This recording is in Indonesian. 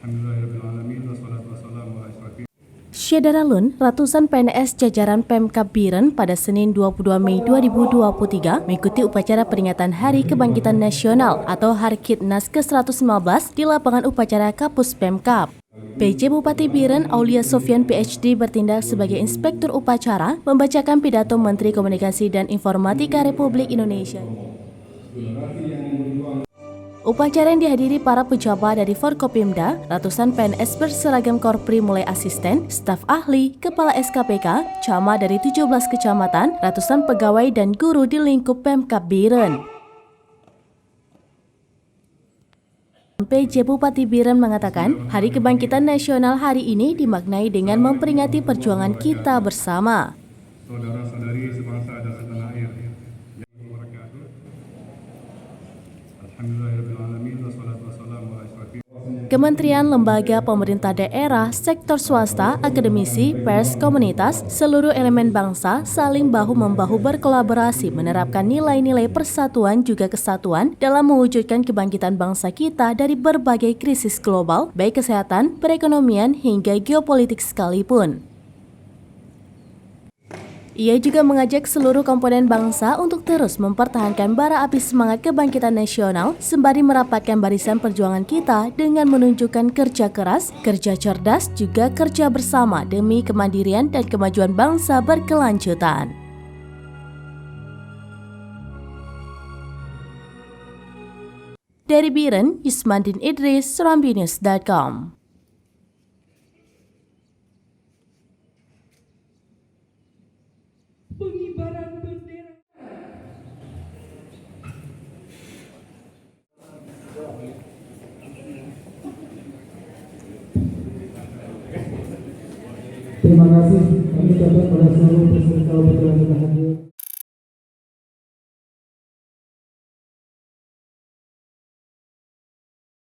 Alhamdulillahirrahmanirrahim. Wassalatu wassalamu ala asyrafil. Syederalun, ratusan PNS jajaran Pemkab Biren pada Senin 22 Mei 2023 mengikuti upacara peringatan Hari Kebangkitan Nasional atau Harkitnas ke-115 di lapangan upacara Kapus Pemkab. PJ Bupati Biren Aulia Sofyan PhD bertindak sebagai inspektur upacara membacakan pidato Menteri Komunikasi dan Informatika Republik Indonesia. Upacara yang dihadiri para pejabat dari Forkopimda, ratusan PNS berseragam korpri mulai asisten, staf ahli, kepala SKPK, camat dari 17 kecamatan, ratusan pegawai dan guru di lingkup Pemkab Biren. PJ Bupati Biren mengatakan, Hari Kebangkitan Nasional hari ini dimaknai dengan memperingati perjuangan kita bersama. Saudara-saudari sebangsa dan setanah air. Alhamdulillahirrahmanirrahim. Wassalatu wassalamu ala asyrafil. Kementerian, lembaga, pemerintah daerah, sektor swasta, akademisi, pers, komunitas, seluruh elemen bangsa saling bahu-membahu berkolaborasi menerapkan nilai-nilai persatuan juga kesatuan dalam mewujudkan kebangkitan bangsa kita dari berbagai krisis global, baik kesehatan, perekonomian, hingga geopolitik sekalipun. Ia juga mengajak seluruh komponen bangsa untuk terus mempertahankan bara api semangat kebangkitan nasional sembari merapatkan barisan perjuangan kita dengan menunjukkan kerja keras, kerja cerdas, juga kerja bersama demi kemandirian dan kemajuan bangsa berkelanjutan. Dari Biren, Yusmandin Idris, serambinews.com. Pengibaran bendera. Terima kasih. Kami